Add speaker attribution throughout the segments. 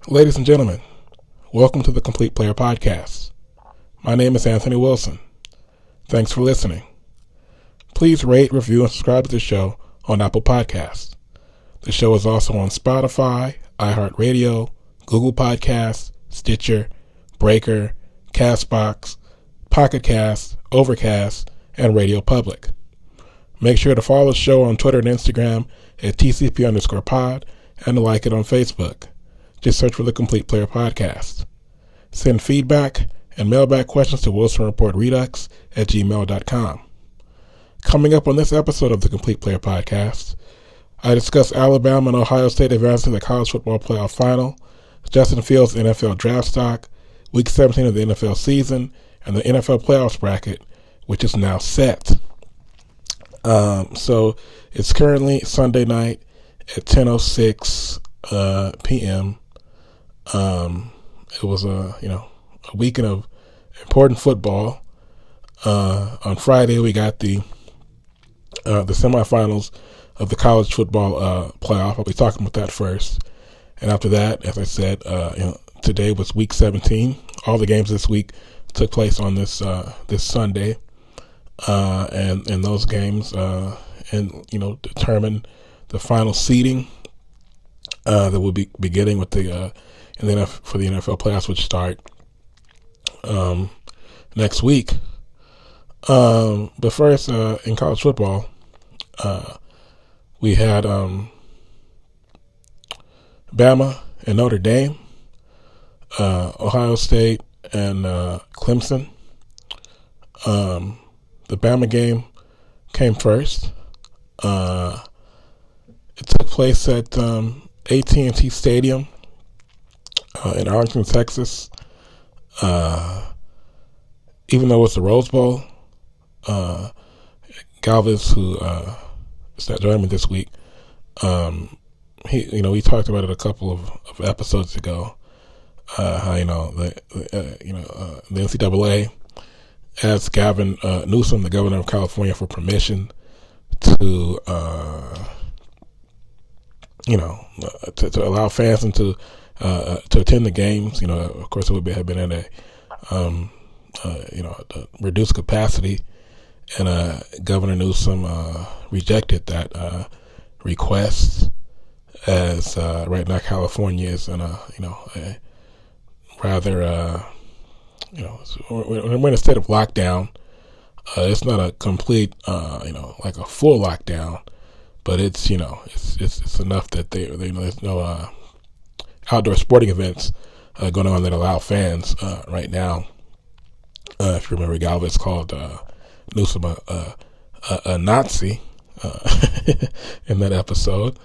Speaker 1: Ladies and gentlemen, welcome to the Complete Player Podcast. My name is Anthony Wilson. Thanks for listening. Please rate, review, and subscribe to the show on Apple Podcasts. The show is also on Spotify, iHeartRadio, Google Podcasts, Stitcher, Breaker, Castbox, Pocket Cast, Overcast, and Radio Public. Make sure to follow the show on Twitter and Instagram at TCP_pod and to like it on Facebook. Just search for the Complete Player Podcast. Send feedback and mailbag questions to wilsonreportredux@gmail.com. Coming up on this episode of the Complete Player Podcast, I discuss Alabama and Ohio State advancing to the college football playoff final, Justin Fields' NFL draft stock, Week 17 of the NFL season, and the NFL playoffs bracket, which is now set. So it's currently Sunday night at 10:06 p.m. It was a weekend of important football. On Friday we got the semifinals of the college football playoff. I'll be talking about that first, and after that, as I said, today was Week 17. All the games this week took place on this Sunday, and those games determine the final seeding that will be beginning with the for the NFL playoffs, which start next week. But first, in college football, we had Bama and Notre Dame, Ohio State and Clemson. The Bama game came first. It took place at AT&T Stadium in Arlington, Texas. Even though it's the Rose Bowl, Galvez, who is not joining me this week, we talked about it a couple of episodes ago. How the NCAA asked Gavin Newsom, the governor of California, for permission to allow fans to attend the games. Of course, it would have been in a reduced capacity, and Governor Newsom rejected that request, as right now California is in a rather we're in a state of lockdown. It's not a complete like a full lockdown, but it's enough that there's no outdoor sporting events going on that allow fans right now. If you remember, Galvez called Newsom a Nazi in that episode.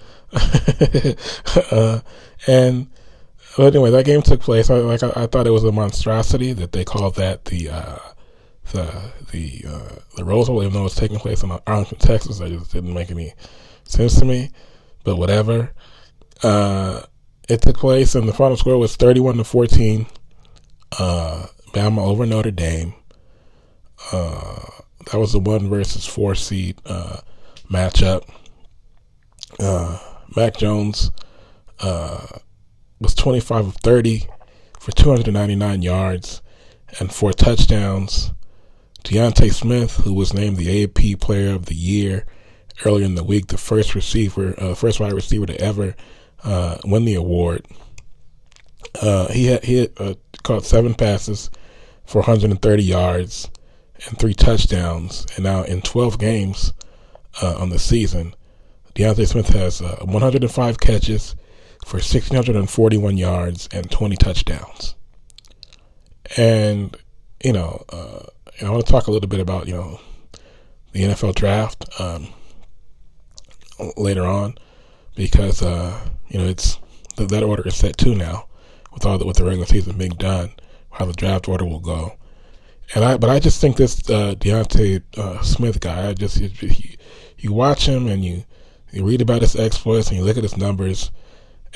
Speaker 1: But anyway, that game took place. I thought it was a monstrosity that they called that the Rose Bowl, even though it's taking place in Arlington, Texas. That just didn't make any sense to me. But whatever. It took place, and the final score was 31-14. Bama over Notre Dame. That was the 1 versus 4 seed matchup. Mac Jones was 25 of 30 for 299 yards and 4 touchdowns. Deontay Smith, who was named the AP Player of the Year earlier in the week, the first wide receiver to ever win the award. He had caught 7 passes for 130 yards and 3 touchdowns. And now in 12 games on the season, Deontay Smith has 105 catches for 1,641 yards and 20 touchdowns. And, I want to talk a little bit about, the NFL draft later on, because, it's that order is set too now with the regular season being done, how the draft order will go. But I just think this Deontay Smith guy, you watch him and you read about his exploits and you look at his numbers,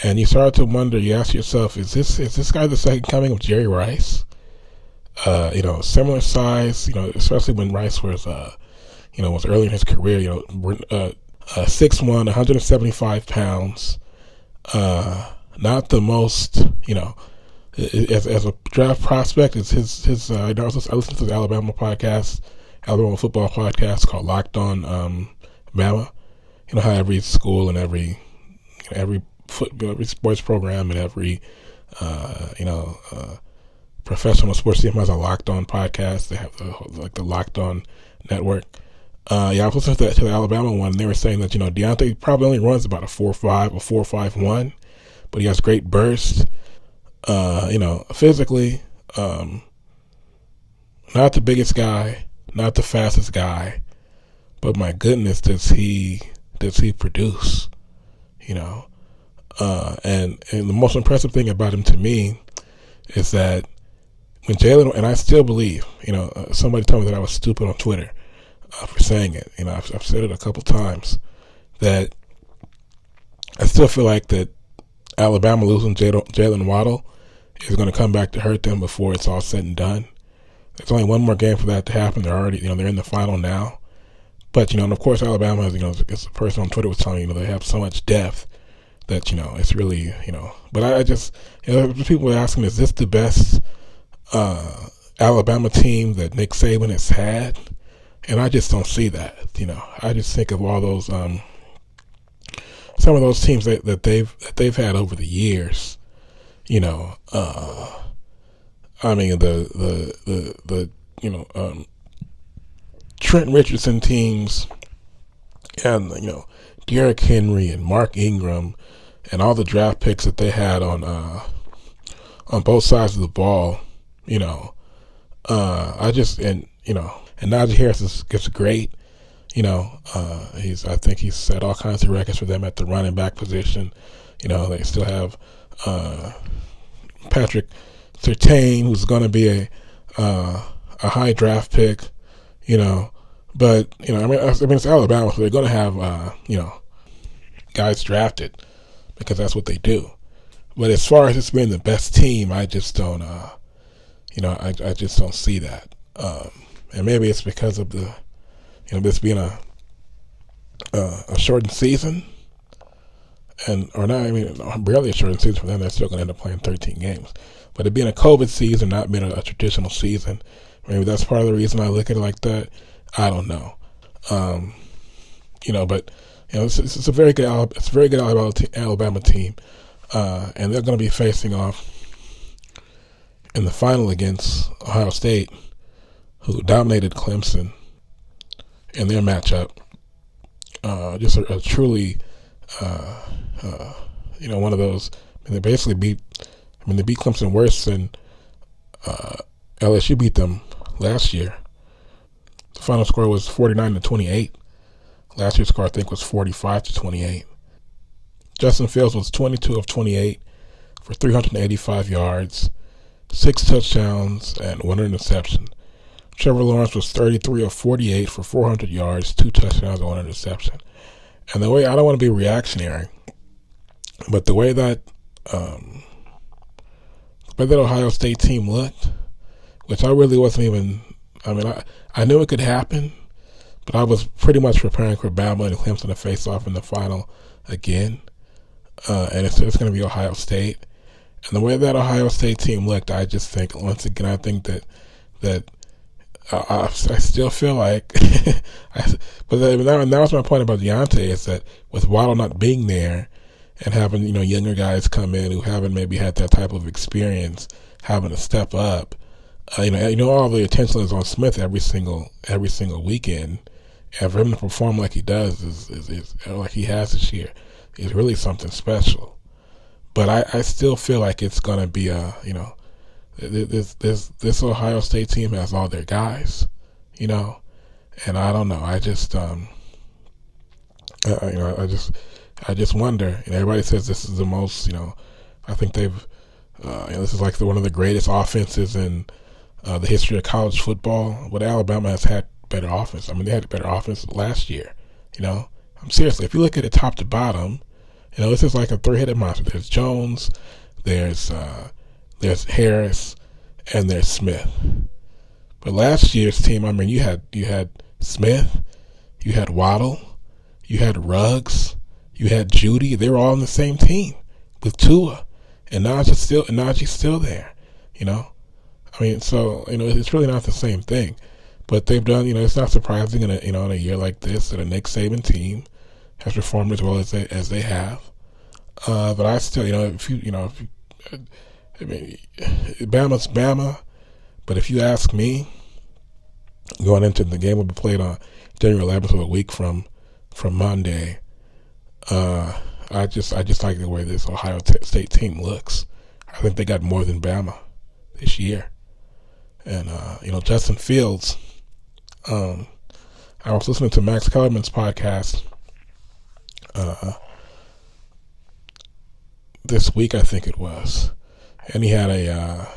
Speaker 1: and you start to wonder. You ask yourself, is this guy the second coming of Jerry Rice? Similar size. Especially when Rice was was early in his career. 6'1", 175 pounds. not the most, as a draft prospect. It's his. I listen to the Alabama podcast, Alabama football podcast called Locked On Bama. You know how every school and every sports program and every professional sports team has a Locked On podcast. They have the Locked On network. I was listening to the Alabama one, and they were saying that Deontay probably only runs about a 4.5, a 4.51, but he has great burst. Physically, not the biggest guy, not the fastest guy, but my goodness, does he produce? And the most impressive thing about him to me is that when Jalen, and I still believe, somebody told me that I was stupid on Twitter for saying it. I've said it a couple times, that I still feel like that Alabama losing Jalen Waddle is going to come back to hurt them before it's all said and done. There's only one more game for that to happen. They're already, they're in the final now. But, and of course Alabama has, as a person on Twitter was telling me, they have so much depth that, it's really, but I just, people were asking, is this the best Alabama team that Nick Saban has had? And I just don't see that. I just think of all those, some of those teams that they've had over the years. Trent Richardson teams, and Derrick Henry and Mark Ingram, and all the draft picks that they had on both sides of the ball. And Najee Harris is great. I think he's set all kinds of records for them at the running back position. They still have Patrick Surtain, who's going to be a high draft pick. But it's Alabama, so they're going to have guys drafted because that's what they do. But as far as it's being the best team, I just don't. I just don't see that. And maybe it's because of the, this being a shortened season, barely a shortened season for them. They're still going to end up playing 13 games. But it being a COVID season, not being a traditional season, maybe that's part of the reason I look at it like that. I don't know. But it's a very good Alabama team, and they're going to be facing off in the final against Ohio State, who dominated Clemson in their matchup. Just a truly, one of those. They basically beat Clemson worse than LSU beat them last year. The final score was 49-28. Last year's score, I think, was 45-28. Justin Fields was 22 of 28 for 385 yards, 6 touchdowns, and 1 interception. Trevor Lawrence was 33 of 48 for 400 yards, 2 touchdowns, and 1 interception. And the way, I don't want to be reactionary, but the way that Ohio State team looked, which I really wasn't even, I knew it could happen, but I was pretty much preparing for Bama and Clemson to face off in the final again. And it's going to be Ohio State. And the way that Ohio State team looked, I just think, once again, I think that I still feel like, but that was my point about Deontay, is that with Waddle not being there and having, younger guys come in who haven't maybe had that type of experience, having to step up, all the attention is on Smith every single weekend, and for him to perform like he does is like he has this year, is really something special. But I still feel like it's going to be this Ohio State team has all their guys, and I don't know. I just I just wonder. And everybody says this is the most, I think they've, this is like one of the greatest offenses in the history of college football. But Alabama has had better offense. They had better offense last year. Seriously, if you look at it top to bottom, this is like a three-headed monster. There's Jones, there's Harris, and there's Smith. But last year's team, you had Smith, you had Waddle, you had Ruggs, you had Judy. They were all on the same team with Tua, and Najee's still there. You know, I mean, so it's really not the same thing. But they've done. It's not surprising in a year like this that a Nick Saban team has performed as well as they have. But I still, I mean, Bama's Bama. But if you ask me, going into the game will be played on January 11th, so a week from Monday. I just like the way this Ohio State team looks. I think they got more than Bama this year. And Justin Fields. I was listening to Max Kellerman's podcast this week, I think it was, and he had I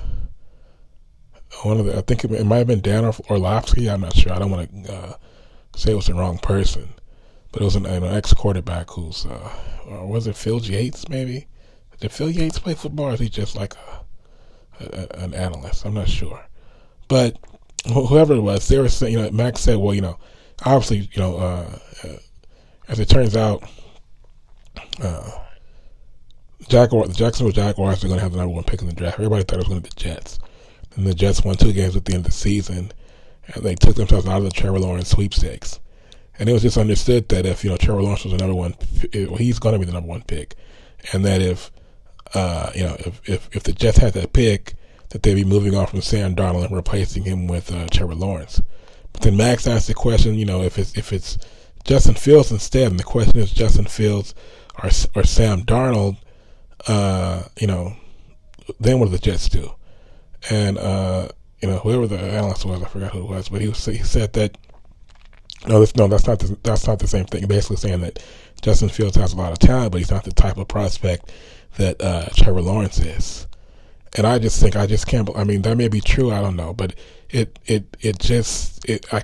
Speaker 1: think it might have been Dan Orlovsky. I'm not sure. I don't want to say it was the wrong person, but it was an ex-quarterback who's or was it Phil Yates? Maybe did Phil Yates play football, or is he just like an analyst? I'm not sure, but whoever it was, they were saying, Max said, well, obviously, as it turns out, the Jacksonville Jaguars are going to have the number one pick in the draft. Everybody thought it was going to be the Jets. And the Jets won 2 games at the end of the season, and they took themselves out of the Trevor Lawrence sweepstakes. And it was just understood that if, Trevor Lawrence was the number one, he's going to be the number one pick. And that if the Jets had that pick, that they'd be moving on from Sam Darnold and replacing him with Trevor Lawrence. But then Max asked the question, if it's Justin Fields instead, and the question is Justin Fields or Sam Darnold, then what do the Jets do? And whoever the analyst was, I forgot who it was, but he said that that's not the same thing. Basically saying that Justin Fields has a lot of talent, but he's not the type of prospect that Trevor Lawrence is. And I can't. I mean, that may be true. I don't know, but I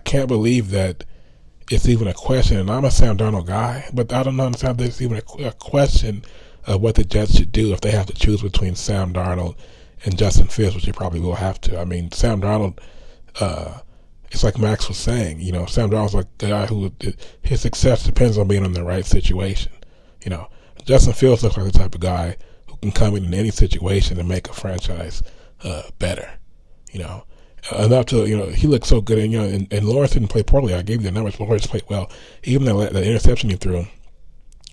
Speaker 1: can't believe that it's even a question. And I'm a Sam Darnold guy, but I don't understand there's even a question of what the Jets should do if they have to choose between Sam Darnold and Justin Fields, which they probably will have to. I mean, Sam Darnold, it's like Max was saying, Sam Darnold's like the guy who his success depends on being in the right situation. Justin Fields looks like the type of guy who can come in any situation and make a franchise better. Enough to, he looked so good, and Lawrence didn't play poorly. I gave you the numbers, but Lawrence played well. Even the interception he threw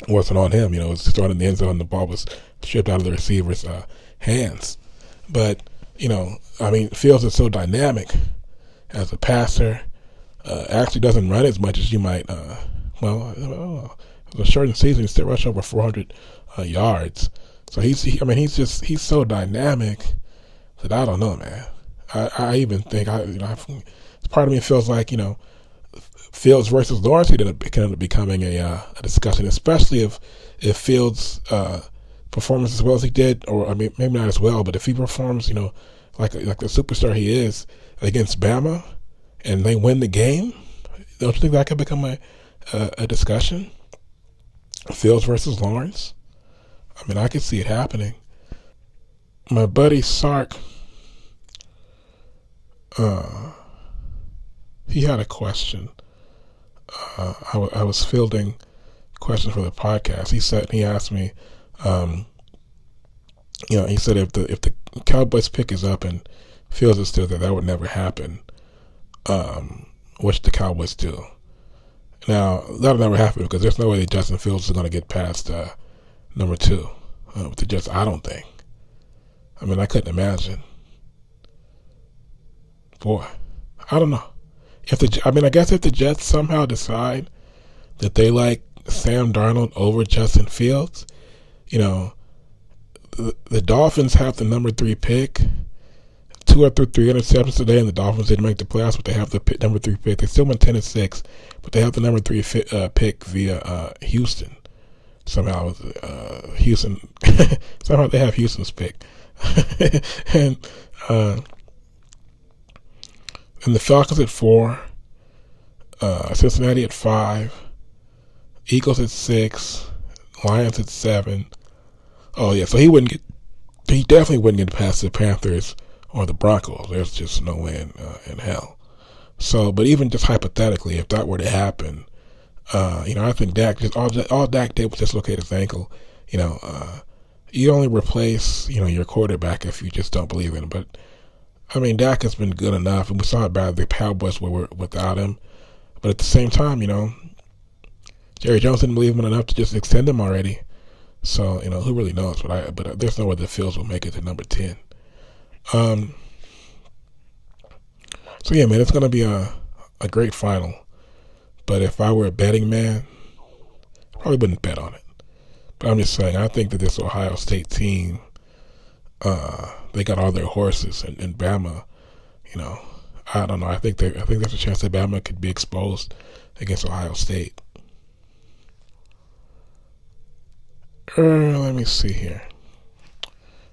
Speaker 1: wasn't on him. It was thrown in the end zone. The ball was stripped out of the receiver's hands. But, Fields is so dynamic as a passer. Actually doesn't run as much as you might. It was a shortened season. He still rushed over 400 yards. So he's so dynamic that I don't know, man. I even think part of me feels like Fields versus Lawrence can end up becoming a discussion, especially if Fields performs as well as he did, or maybe not as well, but if he performs like the superstar he is against Bama, and they win the game, don't you think that could become a discussion? Fields versus Lawrence. I could see it happening. My buddy Sark, he had a question. I was fielding questions for the podcast. He asked me, he said if the Cowboys pick is up and Fields is still there, that would never happen. What should the Cowboys do? Now, that'll never happen because there's no way that Justin Fields is going to get past number 2 with the Jets. I don't think. I couldn't imagine. Boy, I don't know. I guess if the Jets somehow decide that they like Sam Darnold over Justin Fields, the Dolphins have the number 3 pick. 2 or 3 interceptions today, and the Dolphins didn't make the playoffs, but they have the number 3 pick. They still went 10-6, but they have the number 3 pick via Houston. Somehow, Houston. Somehow they have Houston's pick, and the Falcons at 4, Cincinnati at 5, Eagles at 6, Lions at 7. Oh yeah, so he definitely wouldn't get past the Panthers or the Broncos. There's just no way in hell. So, but even just hypothetically, if that were to happen, I think Dak all Dak did was dislocate his ankle. you only replace, your quarterback if you just don't believe in him. But I mean, Dak has been good enough, and we saw how bad the Cowboys were without him. But at the same time, Jerry Jones didn't believe him enough to just extend him already. So, who really knows? But there's no way the Fields will make it to number 10. So yeah, man, it's gonna be a great final. But if I were a betting man, I probably wouldn't bet on it. But I'm just saying, I think that this Ohio State team, they got all their horses, and Bama, I don't know. I think there's a chance that Bama could be exposed against Ohio State. Let me see here.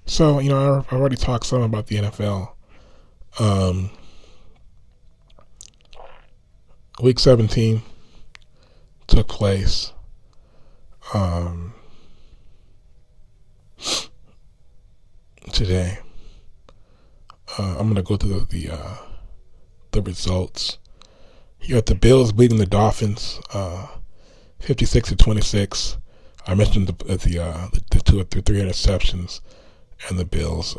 Speaker 1: So, I've already talked some about the NFL. Week 17 took place. Today. I'm going to go through the results. You got the Bills beating the Dolphins, 56-26. I mentioned the 2 or 3 interceptions, and the Bills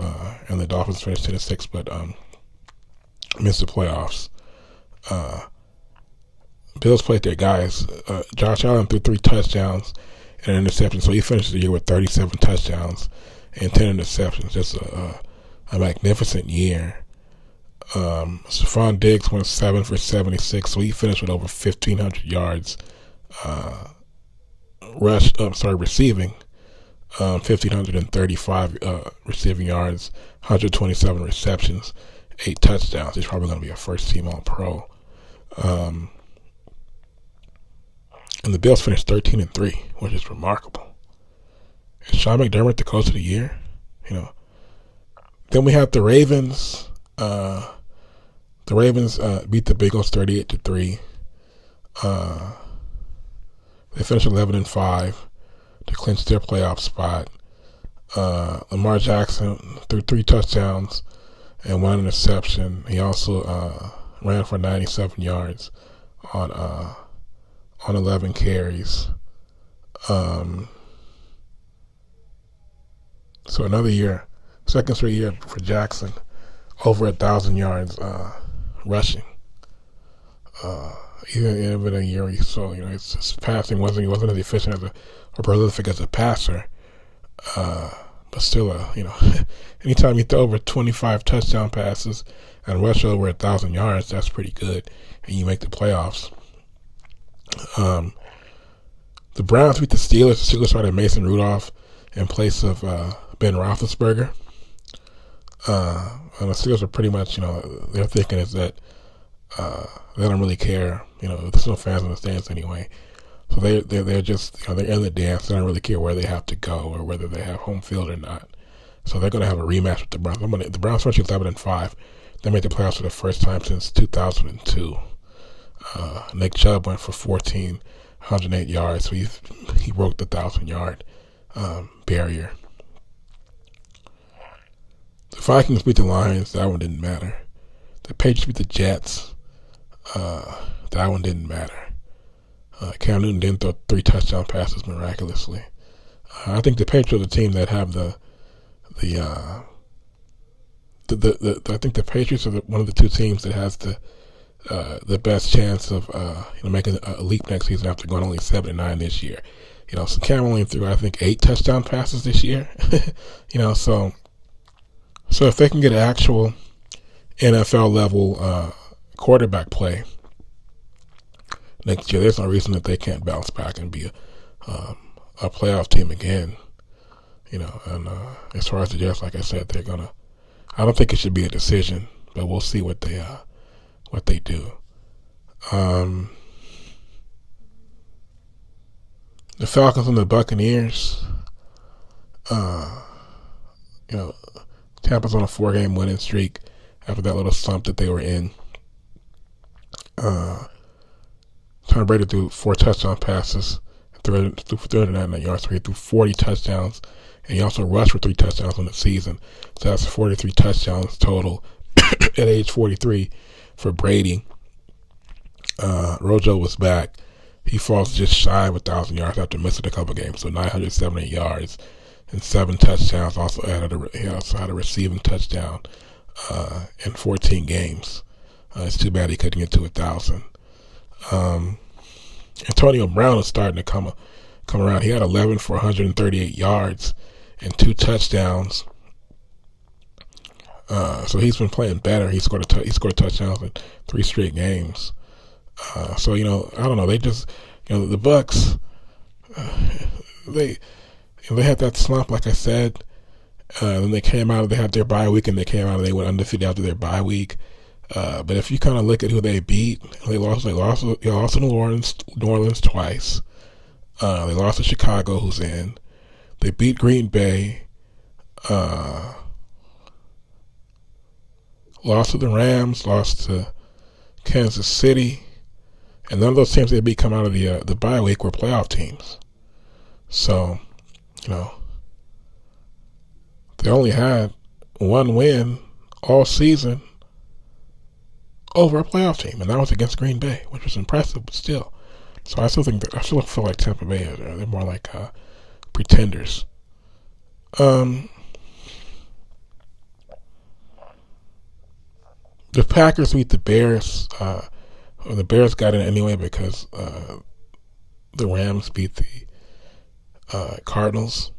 Speaker 1: and the Dolphins finished 10-6, but missed the playoffs. Bills played their guys. Josh Allen threw 3 touchdowns and an interception, so he finished the year with 37 touchdowns and 10 interceptions. Just a magnificent year. Stephon Diggs went 7 for 76, so he finished with over 1,500 yards. Receiving 1,535 receiving yards, 127 receptions, 8 touchdowns. He's probably going to be a first-team All-Pro. And the Bills finished 13-3, which is remarkable. Is Sean McDermott the coach of the year? Then we have the Ravens. The Ravens beat the Bengals 38-3. They finished 11-5 to clinch their playoff spot. Lamar Jackson threw 3 touchdowns and 1 interception. He also ran for 97 yards on 11 carries. So another year, second straight year for Jackson, over 1,000 yards rushing. Even a year or so, his passing wasn't as efficient or prolific as a passer. But still, anytime you throw over 25 touchdown passes and rush over 1,000 yards, that's pretty good, and you make the playoffs. The Browns beat the Steelers. The Steelers started Mason Rudolph in place of Ben Roethlisberger. And the Steelers are pretty much, their thinking is that they don't really care. There's no fans in the stands anyway. So they're just, they're in the dance. They don't really care where they have to go or whether they have home field or not. So they're going to have a rematch with the Browns. The Browns finished 11-5. They made the playoffs for the first time since 2002. Nick Chubb went for 1,408 yards, so he broke the 1,000-yard barrier. The Vikings beat the Lions. That one didn't matter. The Patriots beat the Jets. That one didn't matter. Cam Newton didn't throw 3 touchdown passes miraculously. I think the Patriots are the team that have I think the Patriots are one of the 2 teams that has the best chance of making a leap next season after going only 7-9 this year. So Cam only threw, I think, 8 touchdown passes this year. So if they can get actual NFL level quarterback play next year, there's no reason that they can't bounce back and be a playoff team again. And as far as the Jets, like I said, I don't think it should be a decision, but we'll see what they do. The Falcons and the Buccaneers. Tampa's on a 4-game winning streak after that little slump that they were in. Tom Brady threw 4 touchdown passes, 399 yards, so he threw 40 touchdowns, and he also rushed for 3 touchdowns in the season. So that's 43 touchdowns total at age 43 for Brady. Rojo was back. He falls just shy of 1,000 yards after missing a couple games, so 978 yards and 7 touchdowns. He also had a receiving touchdown in 14 games. It's too bad he couldn't get to 1,000. Antonio Brown is starting to come around. He had 11 for 138 yards and 2 touchdowns. So he's been playing better. He scored touchdowns in 3 straight games. So I don't know. They just the Bucks. They had that slump, like I said. Then they came out. They had their bye week, and they came out and they went undefeated after their bye week. But if you kind of look at who they beat, they lost to New Orleans twice. They lost to Chicago, who's in. They beat Green Bay. Lost to the Rams. Lost to Kansas City. And none of those teams they beat come out of the bye week were playoff teams. So, they only had one win all season over a playoff team, and that was against Green Bay, which was impressive, but still. So I still feel like Tampa Bay they're more like pretenders. The Packers beat the Bears. The Bears got in anyway because the Rams beat the Cardinals.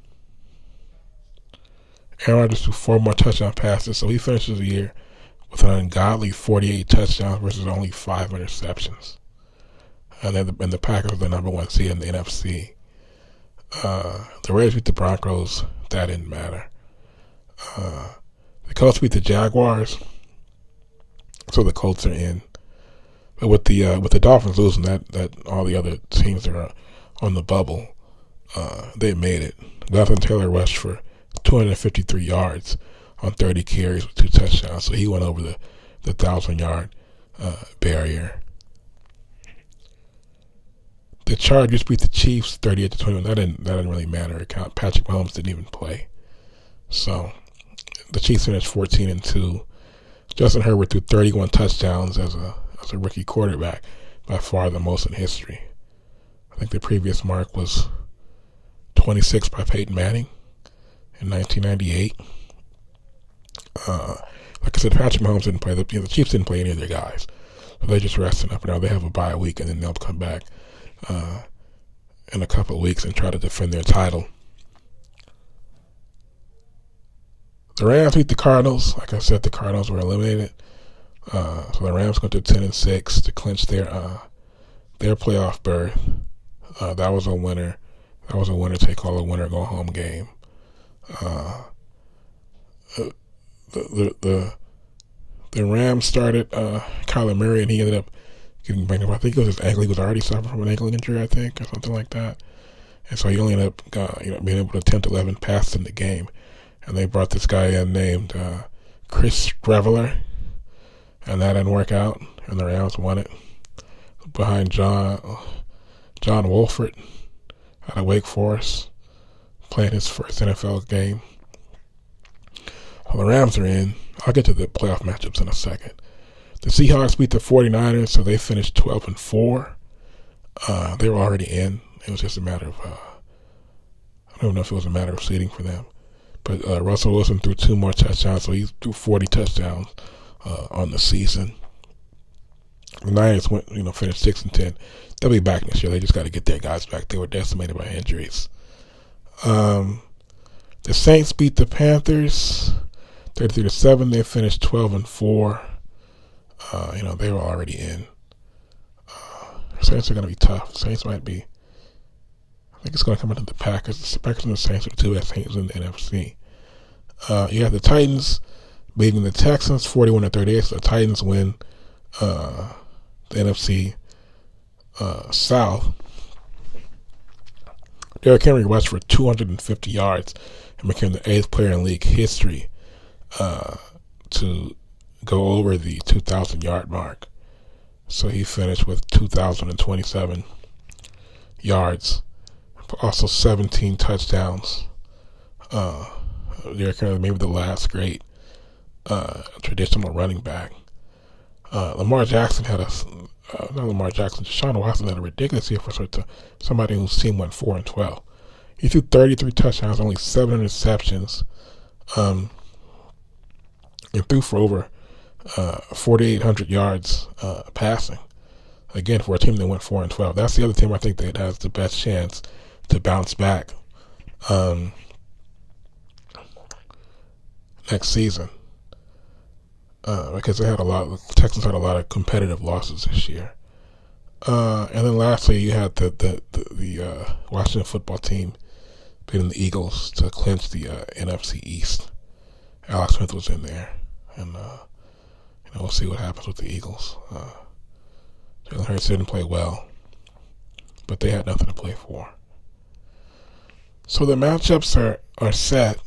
Speaker 1: Aaron Rodgers threw 4 more touchdown passes, so he finishes the year with an ungodly 48 touchdowns versus only 5 interceptions. And the Packers are the number 1 seed in the NFC. The Raiders beat the Broncos. That didn't matter. The Colts beat the Jaguars, so the Colts are in. But with the Dolphins losing, that all the other teams that are on the bubble, they made it. Jonathan Taylor rushed for 253 yards on 30 carries with 2 touchdowns, so he went over the 1,000-yard barrier. The Chargers beat the Chiefs 38-21. That didn't really matter. Patrick Mahomes didn't even play, so the Chiefs finished 14-2. Justin Herbert threw 31 touchdowns as a rookie quarterback, by far the most in history. I think the previous mark was 26 by Peyton Manning in 1998. Like I said, Patrick Mahomes didn't play. The Chiefs didn't play any of their guys, so they're just resting up. Now they have a bye week, and then they'll come back in a couple of weeks and try to defend their title. The Rams beat the Cardinals. Like I said, the Cardinals were eliminated. So the Rams went to 10-6 to clinch their playoff berth. That was a winner. That was a winner take all, a winner go home game. The Rams started Kyler Murray, and he ended up getting banged up. I think it was his ankle. He was already suffering from an ankle injury, I think, or something like that. And so he only ended up being able to attempt 11 passes in the game. And they brought this guy in named Chris Streveler, and that didn't work out, and the Rams won it behind John Wolford out of Wake Forest, playing his first NFL game. Well, the Rams are in. I'll get to the playoff matchups in a second. The Seahawks beat the 49ers, so they finished 12-4. They were already in. It was just a matter of, I don't know if it was a matter of seeding for them. But Russell Wilson threw 2 more touchdowns, so he threw 40 touchdowns on the season. The Niners finished 6-10. They'll be back next year. They just got to get their guys back. They were decimated by injuries. The Saints beat the Panthers 33-7. They finished 12-4. They were already in. Saints are going to be tough. Saints might be. I think it's going to come into the Packers. The Packers and the Saints are the 2 best teams in the NFC. You have the Titans beating the Texans 41-38. So the Titans win the NFC South. Derrick Henry rushed for 250 yards and became the 8th player in league history to go over the 2,000-yard mark. So he finished with 2,027 yards. Also 17 touchdowns. Derrick Henry, maybe the last great traditional running back. Deshaun Watson had a ridiculous year for somebody whose team went 4-12. He threw 33 touchdowns, only 7 interceptions, and threw for over 4,800 yards passing. Again, for a team that went 4-12, that's the other team I think that has the best chance to bounce back next season, because the Texans had a lot of competitive losses this year. And then lastly, you had the Washington football team beating the Eagles to clinch the NFC East. Alex Smith was in there, and we'll see what happens with the Eagles. Jalen Hurts didn't play well, but they had nothing to play for. So the matchups are set.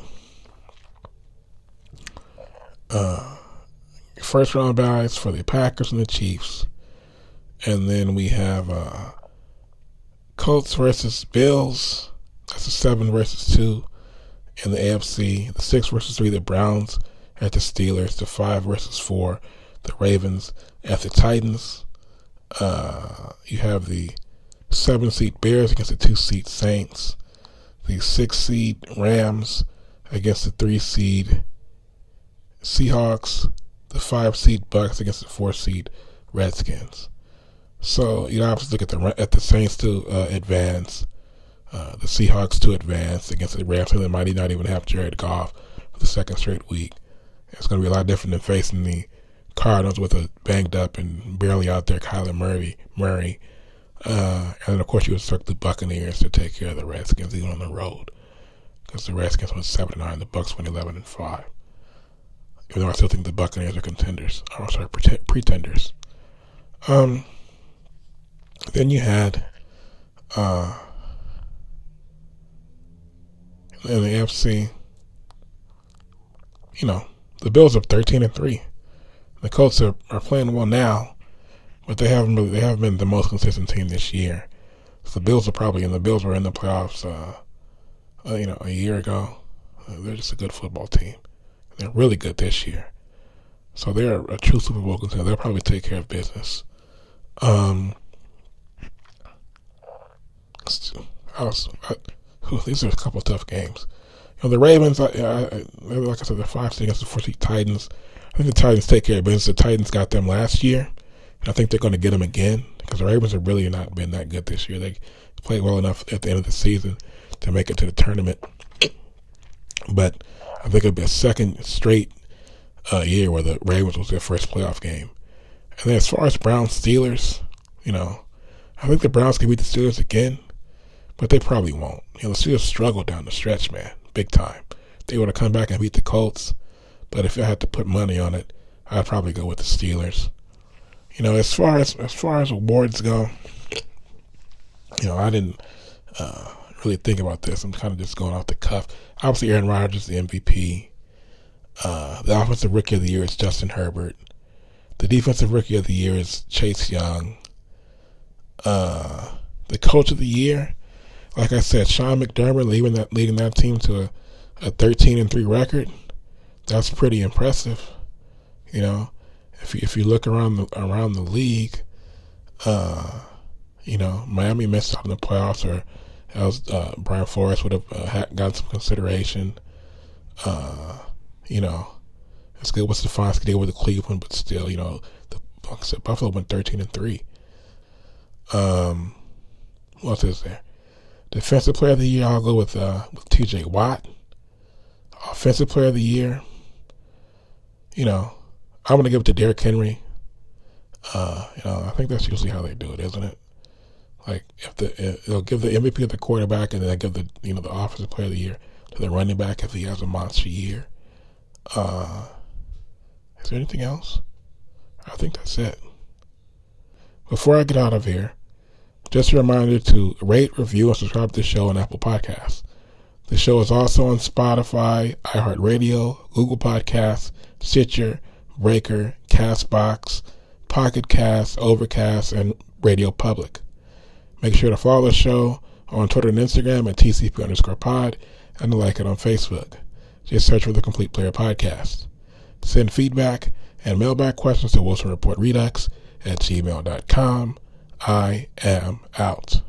Speaker 1: First round byes for the Packers and the Chiefs. And then we have Colts versus Bills. That's a 7 versus 2 in the AFC. The 6 versus 3, the Browns at the Steelers. The 5 versus 4, the Ravens at the Titans. You have the 7-seed Bears against the 2-seed Saints. The 6-seed Rams against the 3-seed Seahawks. The 5-seed Bucks against the 4-seed Redskins. So you obviously look at the Saints to advance, the Seahawks to advance against the Rams. They might not even have Jared Goff for the second straight week. It's going to be a lot different than facing the Cardinals with a banged up and barely out there Kyler Murray. And then of course you would circle the Buccaneers to take care of the Redskins even on the road, because the Redskins went 7-9, the Bucks went 11-5. Even though I still think the Buccaneers are contenders. I'm sorry, pretenders. Then you had in the AFC, the Bills are 13-3. The Colts are playing well now, but they haven't been the most consistent team this year. So the Bills were in the playoffs a year ago. They're just a good football team. They're really good this year. So they're a true Super Bowl contender. They'll probably take care of business. These are a couple of tough games. The Ravens, like I said, they're 5 against the 4-seed Titans. I think the Titans take care of business. The Titans got them last year, and I think they're going to get them again, because the Ravens have really not been that good this year. They played well enough at the end of the season to make it to the tournament, but I think it'll be a second straight year where the Ravens was their first playoff game. And then as far as Browns-Steelers, I think the Browns can beat the Steelers again, but they probably won't. The Steelers struggled down the stretch, man, big time. They would have come back and beat the Colts, but if I had to put money on it, I'd probably go with the Steelers. As far as awards go, I didn't really think about this. I'm kind of just going off the cuff. Obviously, Aaron Rodgers is the MVP. The Offensive Rookie of the Year is Justin Herbert. The Defensive Rookie of the Year is Chase Young. The Coach of the Year, like I said, Sean McDermott leading that team to a 13-3 record. That's pretty impressive. If you look around the league, Miami missed out in the playoffs, or else Brian Flores would have gotten some consideration. It's good what Stefanski did with the Cleveland, but still, like I said, Buffalo went 13-3. What else is there? Defensive Player of the Year, I'll go with T.J. Watt. Offensive Player of the Year, I'm going to give it to Derrick Henry. I think that's usually how they do it, isn't it? Like, they'll give the MVP to the quarterback, and then they give the Offensive Player of the Year to the running back if he has a monster year. Is there anything else? I think that's it. Before I get out of here, just a reminder to rate, review, and subscribe to the show on Apple Podcasts. The show is also on Spotify, iHeartRadio, Google Podcasts, Stitcher, Breaker, Castbox, Pocket Cast, Overcast, and Radio Public. Make sure to follow the show on Twitter and Instagram at TCP_pod, and to like it on Facebook. Just search for the Complete Player Podcast. Send feedback and mailbag questions to WilsonReportRedux@gmail.com. I am out.